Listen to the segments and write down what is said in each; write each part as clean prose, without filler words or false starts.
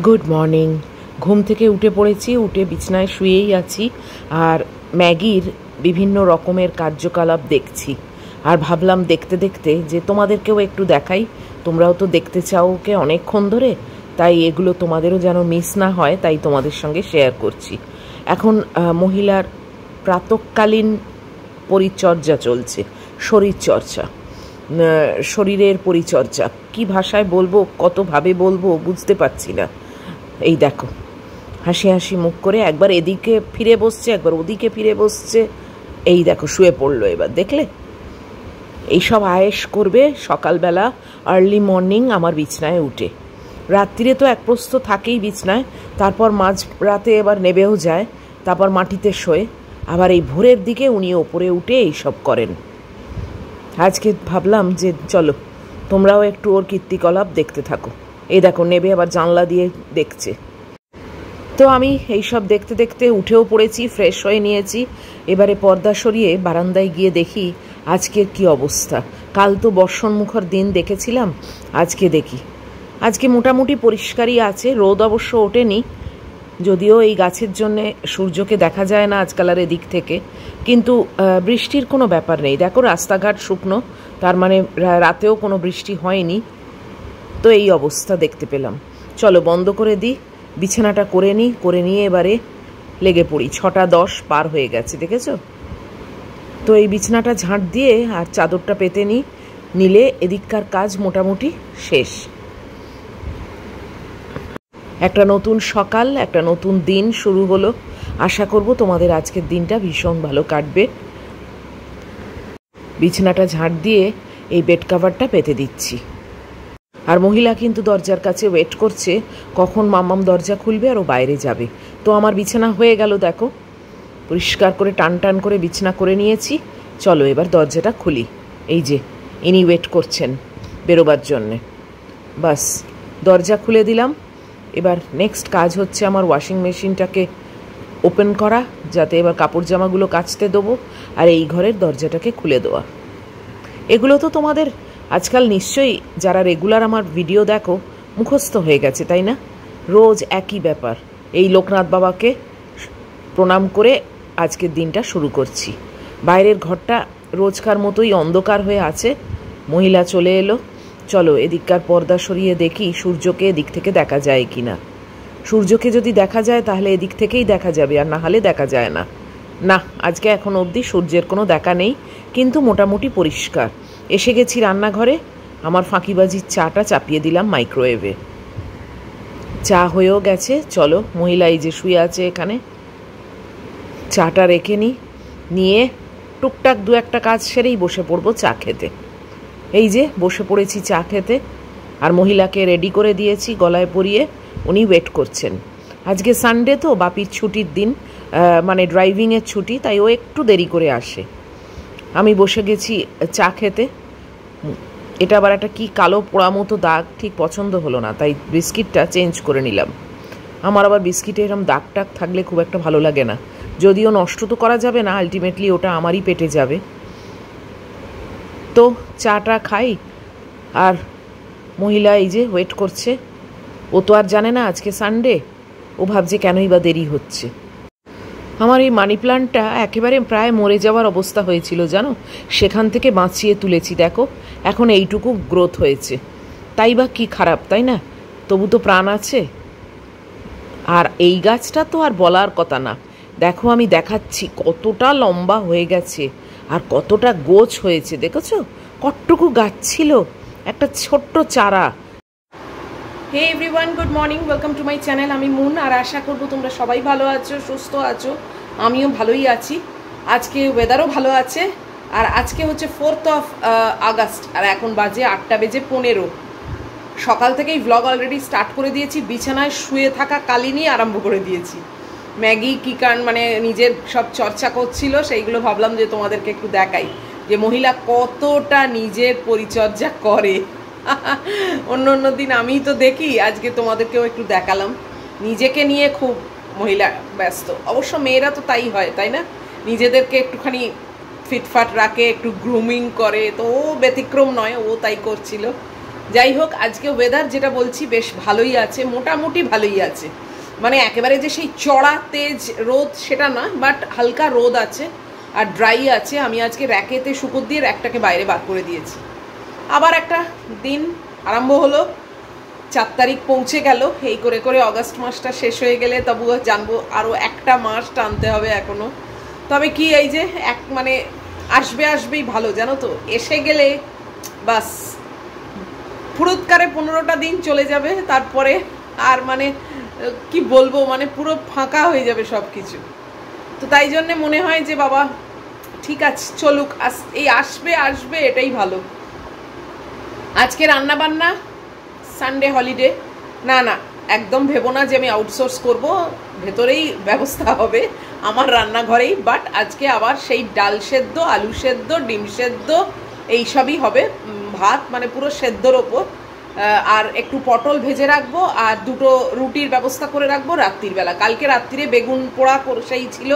Good morning. ঘুম থেকে উঠে পড়েছি, উঠে বিছানায় শুয়েই আছি আর ম্যাগির বিভিন্ন রকমের কার্যকলাপ দেখছি। আর ভাবলাম দেখতে দেখতে যে তোমাদেরকেও একটু দেখাই, তোমরাও তো দেখতে চাও ওকে অনেকক্ষণ ধরে, তাই এগুলো তোমাদেরও যেন মিস না হয়, তাই তোমাদের সঙ্গে শেয়ার করছি। এখন মহিলার প্রাতঃকালীন পরিচর্যা চলছে, শরীরচর্চা, শরীরের পরিচর্যা। কি ভাষায় বলবো, কতভাবে বলবো বুঝতে পারছি না। এই দেখো, হাসি হাসি মুখ করে একবার এদিকে ফিরে বসছে, একবার ওদিকে ফিরে বসছে। এই দেখো শুয়ে পড়লো, এবার দেখলে? এইসব আয়েশ করবে সকালবেলা আর্লি মর্নিং আমার বিছনায় উঠে। রাত্রিরে তো এক প্রস্থ থাকেই বিছনায়, তারপর মাঝ রাতে এবার নেবেও যায়, তারপর মাটিতে শোয়, আবার এই ভোরের দিকে উনি ওপরে উঠে এইসব করেন। আজকে ভাবলাম যে চলো তোমরাও একটু ওর কীর্তিকলাপ দেখতে থাকো। এই দেখো নেবে আবার জানলা দিয়ে দেখছে। তো আমি এইসব দেখতে দেখতে উঠেও পড়েছি, ফ্রেশ হয়ে নিয়েছি। এবারে পর্দা সরিয়ে বারান্দায় গিয়ে দেখি আজকের কি অবস্থা। কাল তো বর্ষণমুখর দিন দেখেছিলাম, আজকে দেখি আজকে মোটামুটি পরিষ্কারই আছে। রোদ অবশ্য ওঠেনি, যদিও এই গাছের জন্যে সূর্যকে দেখা যায় না আজকাল আর এদিক থেকে, কিন্তু বৃষ্টির কোনো ব্যাপার নেই। দেখো রাস্তাঘাট শুকনো, তার মানে রাতেও কোনো বৃষ্টি হয়নি। তো এই অবস্থা দেখতে পেলাম। চলো বন্ধ করে দিই, বিছানাটা করে নিই, করে নিয়ে এবারে লেগে পড়ি। 6:10 পার হয়ে গেছে, দেখেছো? তো এই বিছানাটা ঝাঁট দিয়ে আর চাদরটা পেতে নিলে এদিককার কাজ মোটামুটি শেষ। একটা নতুন সকাল, একটা নতুন দিন শুরু হলো। আশা করব তোমাদের আজকের দিনটা ভীষণ ভালো কাটবে। বিছানাটা ঝাঁট দিয়ে এই বেড কাভারটা পেতে দিচ্ছি। আর মহিলা কিন্তু দরজার কাছে ওয়েট করছে, কখন মাম্মাম দরজা খুলবে আর ও বাইরে যাবে। তো আমার বিছানা হয়ে গেল, দেখো পরিষ্কার করে টান টান করে বিছানা করে নিয়েছি। চলো এবার দরজাটা খুলি। এই যে ইনি ওয়েট করছেন বেরোবার জন্যে। বাস দরজা খুলে দিলাম। এবার নেক্সট কাজ হচ্ছে আমার ওয়াশিং মেশিনটাকে ওপেন করা, যাতে এবার কাপড় জামাগুলো কাচতে দেবো, আর এই ঘরের দরজাটাকে খুলে দেওয়া। এগুলো তো তোমাদের আজকাল নিশ্চয়ই যারা রেগুলার আমার ভিডিও দেখো মুখস্থ হয়ে গেছে, তাই না? রোজ একই ব্যাপার। এই লোকনাথ বাবাকে প্রণাম করে আজকের দিনটা শুরু করছি। বাইরের ঘরটা রোজকার মতোই অন্ধকার হয়ে আছে। মহিলা চলে এলো। চলো এদিককার পর্দা সরিয়ে দেখি সূর্যকে এদিক থেকে দেখা যায় কি না। সূর্যকে যদি দেখা যায় তাহলে এদিক থেকেই দেখা যাবে, আর না হলে দেখা যায় না। না, আজকে এখন অবধি সূর্যের কোনো দেখা নেই, কিন্তু মোটামুটি পরিষ্কার। এসে গেছি রান্নাঘরে, আমার ফাঁকিবাজির চাটা চাপিয়ে দিলাম মাইক্রোওয়েভে। চা হয়েও গেছে। চলো মহিলা এই যে শুয়ে আছে এখানে, চাটা রেখে নিয়ে টুকটাক দু একটা কাজ সেরেই বসে পড়বো চা খেতে। এই যে বসে পড়েছি চা খেতে, আর মহিলাকে রেডি করে দিয়েছি গলায় পরিয়ে, উনি ওয়েট করছেন। আজকে সানডে তো, বাপির ছুটির দিন, মানে ড্রাইভিংয়ের ছুটি, তাই ও একটু দেরি করে আসে। আমি বসে গেছি চা খেতে। এটা আবার একটা কি কালো পোড়া মতো দাগ, ঠিক পছন্দ হলো না, তাই বিস্কিটটা চেঞ্জ করে নিলাম। আমার আবার বিস্কিটে এরকম দাগ টাগ থাকলে খুব একটা ভালো লাগে না, যদিও নষ্ট তো করা যাবে না, আলটিমেটলি ওটা আমারই পেটে যাবে। তো চাটা খাই, আর মহিলা এই যে ওয়েট করছে। ও তো আর জানে না আজকে সানডে, ও ভাবছে কেনই বা দেরি হচ্ছে। আমার এই মানি প্ল্যান্টটা একেবারে প্রায় মরে যাওয়ার অবস্থা হয়েছিল জানো, সেখান থেকে বাঁচিয়ে তুলেছি। দেখো এখন এইটুকু গ্রোথ হয়েছে, তাই বা কি খারাপ, তাই না? তবু তো প্রাণ আছে। আর এই গাছটা তো আর বলার কথা না। দেখো আমি দেখাচ্ছি কতটা লম্বা হয়ে গেছে আর কতটা গোছ হয়েছে, দেখেছো? কতটুকু গাছ ছিল, একটা ছোট্ট চারা। Hey everyone, good morning, welcome to my channel. আমি মুন, আর আশা করবো তোমরা সবাই ভালো আছো, সুস্থ আছো। আমিও ভালোই আছি। আজকে ওয়েদারও ভালো আছে। আর আজকে হচ্ছে 4th of আগস্ট, আর এখন বাজে 8:15। সকাল থেকেই ভ্লগ অলরেডি স্টার্ট করে দিয়েছি। বিছানায় শুয়ে থাকা কালীনই আরম্ভ করে দিয়েছি। ম্যাগি কী কারণ মানে নিজের সব চর্চা করছিল, সেইগুলো ভাবলাম যে তোমাদেরকে একটু দেখাই যে মহিলা কতটা নিজের পরিচর্যা করে। অন্য অন্য দিন আমি তো দেখি, আজকে তোমাদেরকেও একটু দেখালাম। নিজেকে নিয়ে খুব মহিলা ব্যস্ত। অবশ্য মেয়েরা তো তাই হয়, তাই না? নিজেদেরকে একটুখানি ফিটফাট রাখে, একটু গ্রুমিং করে। তো ও ব্যতিক্রম নয়, ও তাই করছিল। যাই হোক, আজকে ওয়েদার যেটা বলছি বেশ ভালোই আছে, মোটামুটি ভালোই আছে। মানে একেবারে যে সেই চড়া তেজ রোদ সেটা নয়, বাট হালকা রোদ আছে আর ড্রাই আছে। আমি আজকে র্যাকেতে শুকর দিয়ে র্যাকটাকে বাইরে বার করে দিয়েছি। আবার একটা দিন আরম্ভ হলো, 4 তারিখ পৌঁছে গেল। এই করে করে অগাস্ট মাসটা শেষ হয়ে গেলে তবুও জানবো আরও একটা মাস টানতে হবে এখনও। তবে কি এই যে মানে আসবেই ভালো, জানো তো। এসে গেলে বাস ফুরুৎকারে 15টা দিন চলে যাবে, তারপরে আর মানে কি বলবো, মানে পুরো ফাঁকা হয়ে যাবে সব কিছু। তো তাই জন্যে মনে হয় যে বাবা ঠিক আছে, চলুক, এই আসবে এটাই ভালো। আজকে রান্না বান্না সানডে হলিডে, না একদম ভেবো না যে আমি আউটসোর্স করব, ভেতরেই ব্যবস্থা হবে আমার রান্নাঘরেই। বাট আজকে আবার সেই ডাল সেদ্ধ, আলু সেদ্ধ, ডিম সেদ্ধ এইসবই হবে, ভাত মানে পুরো সেদ্ধর ওপর। আর একটু পটল ভেজে রাখবো, আর 2টো রুটির ব্যবস্থা করে রাখবো রাত্রির বেলা। কালকে রাত্রিরে বেগুন পোড়া সেই ছিল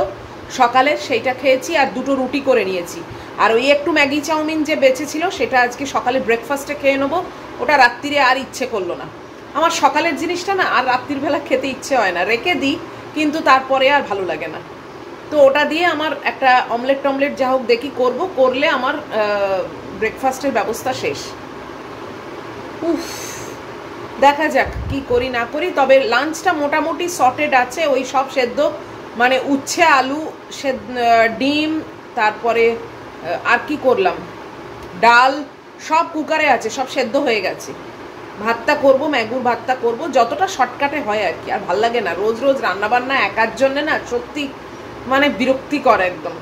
সকালে, সেইটা খেয়েছি, আর 2টো রুটি করে নিয়েছি। আর ওই একটু ম্যাগি চাউমিন যে বেঁচে ছিল সেটা আজকে সকালে ব্রেকফাস্টে খেয়ে নেবো। ওটা রাত্রিরে আর ইচ্ছে করলো না আমার, সকালের জিনিসটা না আর রাত্রির বেলা খেতে ইচ্ছে হয় না, রেখে দিই কিন্তু তারপরে আর ভালো লাগে না। তো ওটা দিয়ে আমার একটা অমলেট যা হোক দেখি করলে আমার ব্রেকফাস্টের ব্যবস্থা শেষ। উফ, দেখা যাক কি করি না করি। তবে লাঞ্চটা মোটামুটি সর্টেড আছে, ওই সব সেদ্ধ মানে উচ্ছে, আলু, ডিম, তারপরে আর কি করলাম, ডাল সব কুকারে আছে, সব সেদ্ধ হয়ে গেছে। ভাতটা করব, ম্যাগুর ভাতটা করব, যতটা শর্টকাটে হয় আর কি। আর ভাল লাগে না রোজ রোজ রান্নাবান্না একার জন্যে, না সত্যি মানে বিরক্তিকর একদম।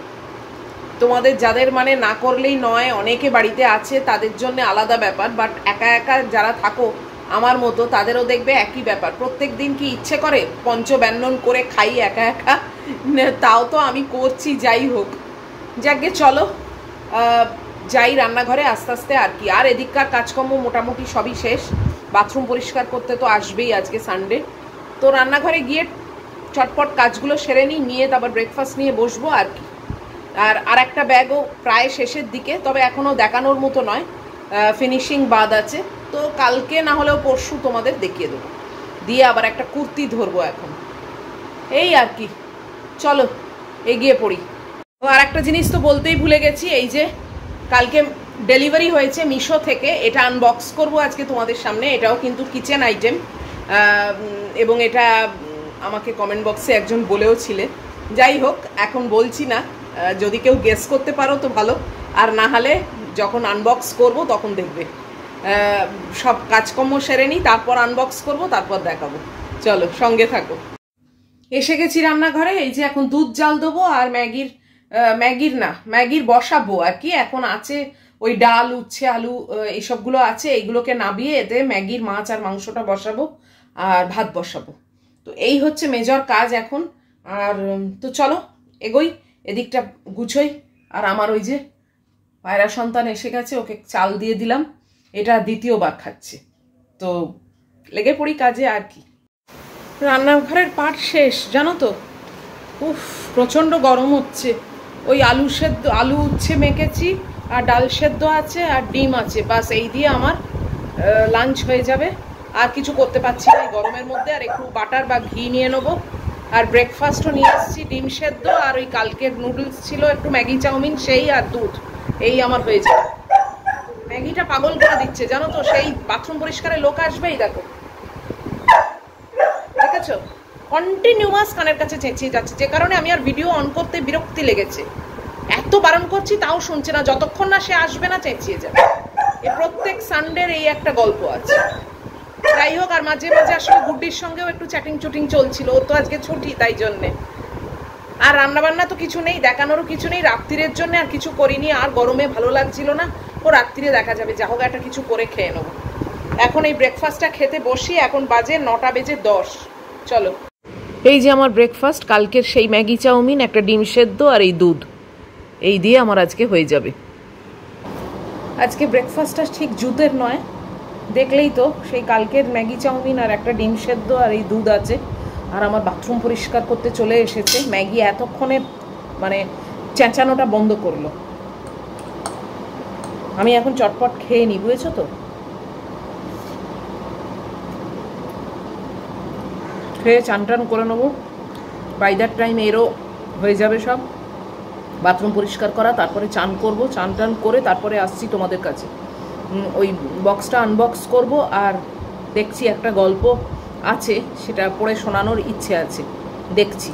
তোমাদের যাদের মানে না করলেই নয়, অনেকে বাড়িতে আছে, তাদের জন্য আলাদা ব্যাপার। বাট একা একা যারা থাকো আমার মতো, তাদেরও দেখবে একই ব্যাপার। প্রত্যেক দিন কি ইচ্ছে করে পঞ্চব্যঞ্জন করে খাই একা একা? তাও তো আমি করছি। যাই হোক, যাকে চলো যাই রান্নাঘরে আস্তে আস্তে আর কি। আর এদিককার কাজকর্ম মোটামুটি সবই শেষ। বাথরুম পরিষ্কার করতে তো আসবেই, আজকে সানডে। তো রান্নাঘরে গিয়ে চটপট কাজগুলো সেরে নিয়ে তারপর ব্রেকফাস্ট নিয়ে বসবো আর কি। আর একটা ব্যাগও প্রায় শেষের দিকে, তবে এখনও দেখানোর মতো নয়, ফিনিশিং বাদ আছে। তো কালকে না হলেও পরশু তোমাদের দেখিয়ে দেবো, দিয়ে আবার একটা কুর্তি ধরবো এখন। এই আর কি, চলো এগিয়ে পড়ি। আর একটা জিনিস তো বলতেই ভুলে গেছি, এই যে কালকে ডেলিভারি হয়েছে মিশো থেকে, এটা আনবক্স করব আজকে তোমাদের সামনে। এটাও কিন্তু কিচেন আইটেম, এবং এটা আমাকে কমেন্ট বক্সে একজন বলেও ছিলে। যাই হোক, এখন বলছি না, যদি কেউ গেস করতে পারো তো ভালো, আর না হলে যখন আনবক্স করব তখন দেখবে। সব কাজকর্ম সেরে নিই, তারপর আনবক্স করব, তারপর দেখাবো। চলো সঙ্গে থাকো। এসে গেছি রান্নাঘরে। এই যে এখন দুধ জাল দেবো, আর ম্যাগির বসাবো আর কি। এখন আছে ওই ডাল, উচ্ছে, আলু এইসবগুলো আছে, এইগুলোকে নাবিয়ে এতে ম্যাগির মাছ আর মাংসটা বসাবো, আর ভাত বসাবো। তো এই হচ্ছে মেজর কাজ এখন। আর তো চলো এগোই, এদিকটা গুছোই। আর আমার ওই যে পায়রা সন্তান এসে গেছে, ওকে চাল দিয়ে দিলাম, এটা দ্বিতীয়বার খাচ্ছে। তো লেগে পড়ি কাজে আর কি। রান্নাঘরের পাট শেষ, জানো তো। উফ, প্রচণ্ড গরম হচ্ছে। ওই আলু উচ্ছে মেখেছি, আর ডাল সেদ্ধ আছে, আর ডিম আছে, বাস এই দিয়ে আমার লাঞ্চ হয়ে যাবে। আর কিছু করতে পারছি না এই গরমের মধ্যে। আর একটু বাটার বা ঘি নিয়ে নেবো। আর ব্রেকফাস্টও নিয়ে এসেছি, ডিম সেদ্ধ, আর ওই কালকের নুডলস ছিল, একটু ম্যাগি চাউমিন, সেই আর দুধ, এই আমার হয়ে যাবে। ম্যাগিটা পাগল করে দিচ্ছে, জানো তো। সেই বাথরুম পরিষ্কারের লোক আসবেই, দেখো, দেখেছো, কন্টিনিউয়াস কানের কাছে চেঁচিয়ে যাচ্ছে, যে কারণে আমি আর ভিডিও অন করতে বিরক্তি লেগেছে। এত বারণ করছি তাও শুনছে না, যতক্ষণ না সে আসবে না চেঁচিয়ে যাবে। এ প্রত্যেক সানডের এই একটা গল্প আছে। যাই হোক, আর মাঝে মাঝে আসলে গুড্ডির সঙ্গেও একটু চ্যাটিং চুটিং চলছিল, ও তো আজকে ছুটি, তাই জন্যে। আর রান্নাবান্না তো কিছু নেই, দেখানোরও কিছু নেই, রাত্রিরের জন্য আর কিছু করিনি। আর গরমে ভালো লাগছিল না, ও রাত্রিরে দেখা যাবে, যা হোক একটা কিছু করে খেয়ে নেবো। এখন এই ব্রেকফাস্টটা খেতে বসি, এখন বাজে 9:10। চলো, এই যে আমার ব্রেকফাস্ট, কালকের সেই ম্যাগি চাউমিন, একটা ডিম সেদ্ধ, আর এই দুধ, এই দিয়ে আমার আজকে হয়ে যাবে। আজকে ব্রেকফাস্টটা ঠিক জুতের নয়, দেখলেই তো, সেই কালকের ম্যাগি চাউমিন আর একটা ডিম সেদ্ধ আর এই দুধ আছে। আর আমার বাথরুম পরিষ্কার করতে চলে এসেছে। ম্যাগি এতক্ষণে মানে চেঁচানোটা বন্ধ করলো। আমি এখন চটপট খেয়ে নিই, বুঝেছো তো। খেয়ে চান টান করে নেবো। বাই দ্যাট টাইম এরও হয়ে যাবে সব, বাথরুম পরিষ্কার করা, তারপরে চান করব, চান টান করে তারপরে আসছি তোমাদের কাছে। ওই বক্সটা আনবক্স করব, আর দেখছি একটা গল্প আছে সেটা পড়ে শোনানোর ইচ্ছে আছে, দেখছি।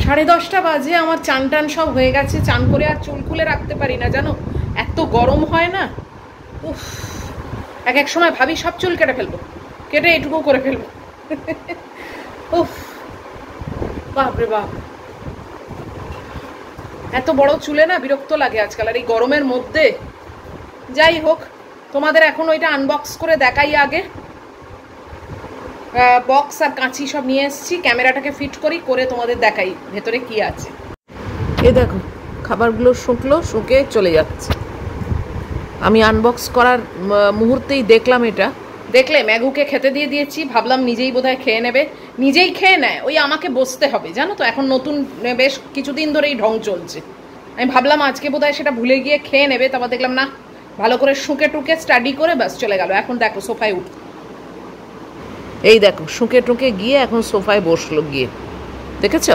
10:30 বাজে, আমার চান টান সব হয়ে গেছে। চান করে আর চুল খুলে রাখতে পারি না জানো, এত গরম হয় না। উফ, এক সময় ভাবি সব চুল কেটে ফেলবো, কেটে এটুকু করে ফেলবো। উফ, বাপরে বাপ, এত বড় চুলে না বিরক্ত লাগে আজকাল আর এই গরমের মধ্যে। যাই হোক, তোমাদের এখন ওইটা আনবক্স করে দেখাই আগে। বক্স আর কাঁচি সব নিয়ে এসেছি, ক্যামেরাটাকে ফিট করি, করে তোমাদের দেখাই ভেতরে কি আছে। এ দেখো, খাবারগুলো শুকে চলে যাচ্ছে। আমি আনবক্স করার মুহূর্তেই দেখলাম এটা। দেখলে ম্যাগুকে খেতে দিয়ে দিয়েছি, ভাবলাম নিজেই বোধহয় খেয়ে নেবে, নিজেই খেয়ে নেয়, ওই আমাকে বসতে হবে জানো তো। এখন নতুন বেশ কিছুদিন ধরেই ঢং চলছে। আমি ভাবলাম আজকে বোধহয় সেটা ভুলে গিয়ে খেয়ে নেবে, তারপর দেখলাম না, ভালো করে শুকে টুকে স্টাডি করে ব্যাস চলে গেল। এখন দেখো সোফায় উঠ, এই দেখো শুকে টুকে গিয়ে এখন সোফায় বসলো গিয়ে, দেখেছ?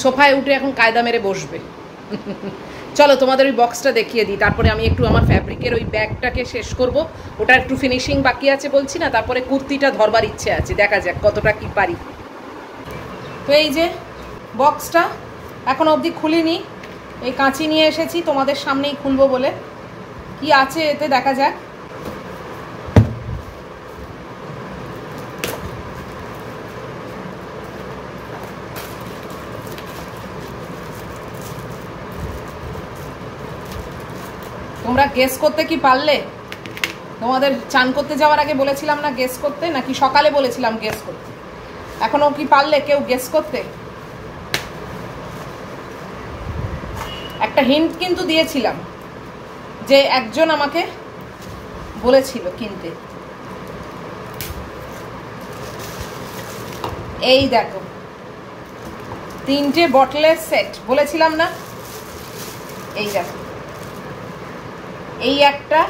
সোফায় উঠে এখন কায়দা মেরে বসবে। চলো তোমাদের ওই বক্সটা দেখিয়ে দিই, তারপরে আমি একটু আমার ফ্যাব্রিকের ওই ব্যাগটাকে শেষ করব। ওটা একটু ফিনিশিং বাকি আছে বলছি না, তারপরে কুর্তিটা ধরবার ইচ্ছে আছে, দেখা যাক কতটা কি পারি। তো এই যে বক্সটা এখন অবধি খুলিনি, এই কাঁচি নিয়ে এসেছি তোমাদের সামনেই খুলবো বলে। কি আছে এতে দেখা যাক। তোমরা গেস করতে কি পারলে? তোমাদের চান করতে যাওয়ার আগে বলেছিলাম না গেস করতে, নাকি সকালে বলেছিলাম গেস করতে? এখনো কি পারলে কেউ গেস করতে? একটা হিন্ট কিন্তু দিয়েছিলাম, যে একজন আমাকে বলেছিল কিনতে। এই দেখো, 3টে বটলের সেট বলেছিলাম না? এই দেখো, এই একটা,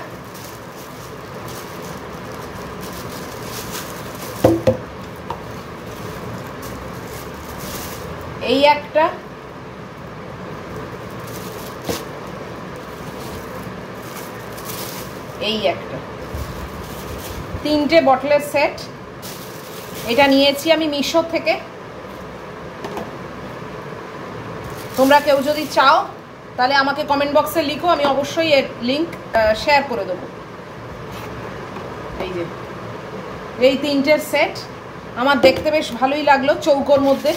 এই একটা, এই একটা, 3টে বটলের সেট। এটা নিয়েছি আমি মিশো থেকে। তোমরা কেউ যদি চাও তাহলে আমাকে কমেন্ট বক্সে লিখো, আমি অবশ্যই এর লিঙ্ক শেয়ার করে দেবো। এই যে এই 3টের সেট আমার দেখতে বেশ ভালোই লাগলো, চৌকোর মধ্যে।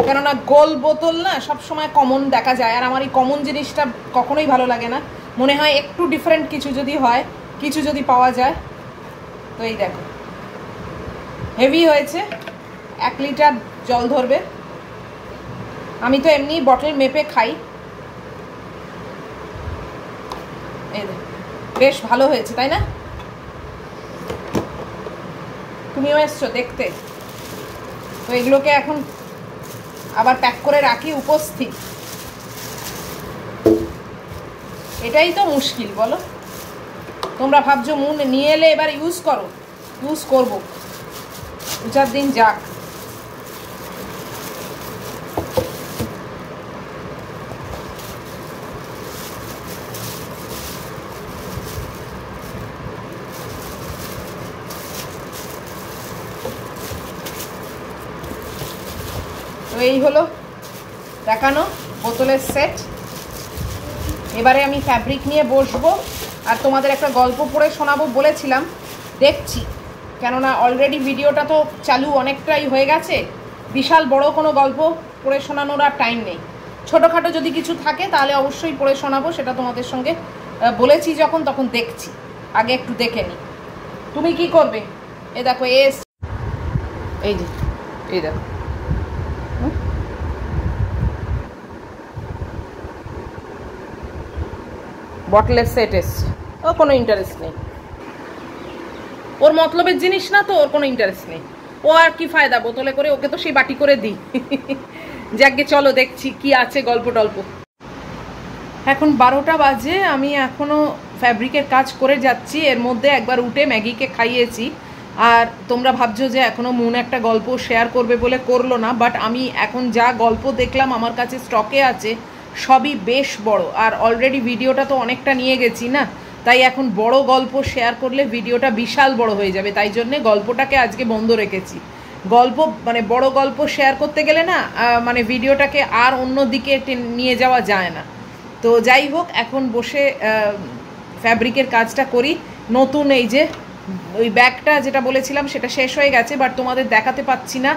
কেননা গোল বোতল না সবসময় কমন দেখা যায়, আর আমার এই কমন জিনিসটা কখনোই ভালো লাগে না। মনে হয় একটু ডিফারেন্ট কিছু যদি হয়, কিছু যদি পাওয়া যায়। তো এই দেখো, হেভি হয়েছে, 1 লিটার জল ধরবে। আমি তো এমনি বটল মেপে খাই। এই বেশ ভালো হয়েছে তাই না? তুমিও এসছো দেখতে। তো এগুলোকে এখন আবার প্যাক করে রাখি উপস্থিত। এটাই তো মুশকিল বলো। তোমরা ভাবছো মন নিয়ে এলে এবার ইউজ করো, ইউজ করবো 2-4 দিন যাক। তো এই হলো দেখানো বোতলের সেট। এবারে আমি ফ্যাব্রিক নিয়ে বসবো আর তোমাদের একটা গল্প পড়ে শোনাবো বলেছিলাম, দেখছি। কেননা অলরেডি ভিডিওটা তো চালু অনেকটাই হয়ে গেছে, বিশাল বড় কোনো গল্প পড়ে শোনানোর আর টাইম নেই। ছোটোখাটো যদি কিছু থাকে তাহলে অবশ্যই পড়ে শোনাবো, সেটা তোমাদের সঙ্গে বলেছি যখন, তখন দেখছি। আগে একটু দেখে নিই। তুমি কি করবে? এ দেখো, এই যে এই দেখো, বটলের সেট এসছে। ওর কোনো ইন্টারেস্ট নেই, ওর মতলবের জিনিস না তো, ওর কোনো ইন্টারেস্ট নেই। ও আর কি ফায়দা বোতলে করে, ওকে তো সেই বাটি করে দিই। যাকে চলো দেখছি কি আছে গল্প টল্প। এখন 12টা বাজে, আমি এখনও ফ্যাব্রিকের কাজ করে যাচ্ছি। এর মধ্যে একবার উঠে ম্যাগিকে খাইয়েছি। আর তোমরা ভাবছো যে এখনও মুন একটা গল্প শেয়ার করবে বলে করলো না, বাট আমি এখন যা গল্প দেখলাম আমার কাছে স্টকে আছে সবই বেশ বড়, আর অলরেডি ভিডিওটা তো অনেকটা নিয়ে গেছি না, তাই এখন বড় গল্প শেয়ার করলে ভিডিওটা বিশাল বড় হয়ে যাবে, তাই জন্যে গল্পটাকে আজকে বন্ধ রেখেছি। গল্প মানে বড় গল্প শেয়ার করতে গেলে না মানে ভিডিওটাকে আর অন্য দিকে নিয়ে যাওয়া যায় না। তো যাই হোক, এখন বসে ফ্যাব্রিকের কাজটা করি। নতুন এই যে ওই ব্যাগটা যেটা বলেছিলাম সেটা শেষ হয়ে গেছে, বাট তোমাদের দেখাতে পাচ্ছি না,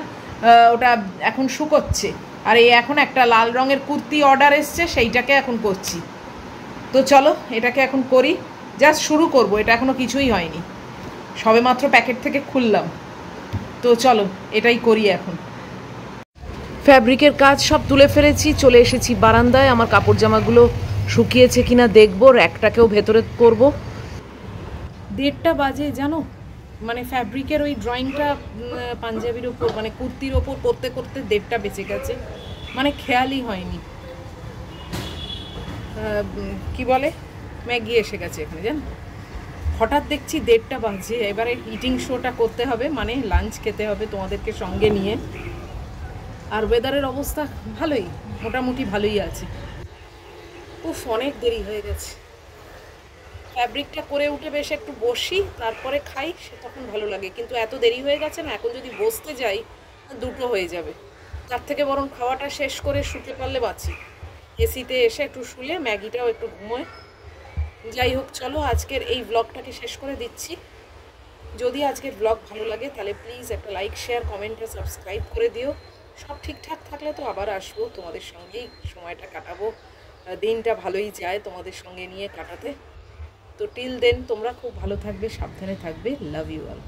ওটা এখন শুকোচ্ছে। আর এই এখন একটা লাল রঙের কুর্তি অর্ডার এসছে, সেইটাকে এখন করছি। তো চলো এটাকে এখন করি, জাস্ট শুরু করব, এটা এখনও কিছুই হয়নি, সবেমাত্র প্যাকেট থেকে খুললাম। তো চলো এটাই করি এখন। ফ্যাব্রিকের কাজ সব তুলে ফেলেছি, চলে এসেছি বারান্দায়। আমার কাপড় জামাগুলো শুকিয়েছে কিনা দেখবো, র্যাকটাকেও ভেতরে করব। 1:30 বাজে জানো, মানে ফ্যাব্রিকের ওই ড্রয়িংটা পাঞ্জাবির ওপর মানে কুর্তির ওপর করতে করতে 1:30 বেঁচে গেছে, মানে খেয়ালই হয়নি। কি বলে, ম্যাগি এসে গেছে এখানে জানো। হঠাৎ দেখছি 1:30 বাজে, এবারে ইটিং শোটা করতে হবে, মানে লাঞ্চ খেতে হবে তোমাদেরকে সঙ্গে নিয়ে। আর ওয়েদারের অবস্থা ভালোই, মোটামুটি ভালোই আছে। উফ, অনেক দেরি হয়ে গেছে। ফ্যাব্রিকটা করে উঠে বেশ একটু বসি, তারপরে খাই, সে তখন ভালো লাগে। কিন্তু এত দেরি হয়ে গেছে না, এখন যদি বসতে যাই 2টো হয়ে যাবে। তার থেকে বরং খাওয়াটা শেষ করে শুতে পারলে বাঁচি। এসিতে এসে একটু শুলে ম্যাগিটাও একটু ঘুমোয়। যাই হোক, চলো আজকের এই ব্লগটাকে শেষ করে দিচ্ছি। যদি আজকের ব্লগ ভালো লাগে তাহলে প্লিজ একটা লাইক, শেয়ার, কমেন্ট আর সাবস্ক্রাইব করে দিও। সব ঠিকঠাক থাকলে তো আবার আসবো, তোমাদের সঙ্গেই সময়টা কাটাবো। দিনটা ভালোই যায় তোমাদের সঙ্গে নিয়ে কাটাতে। তো টিল দেন তোমরা খুব ভালো থাকবে, সাবধানে থাকবে। Love you all.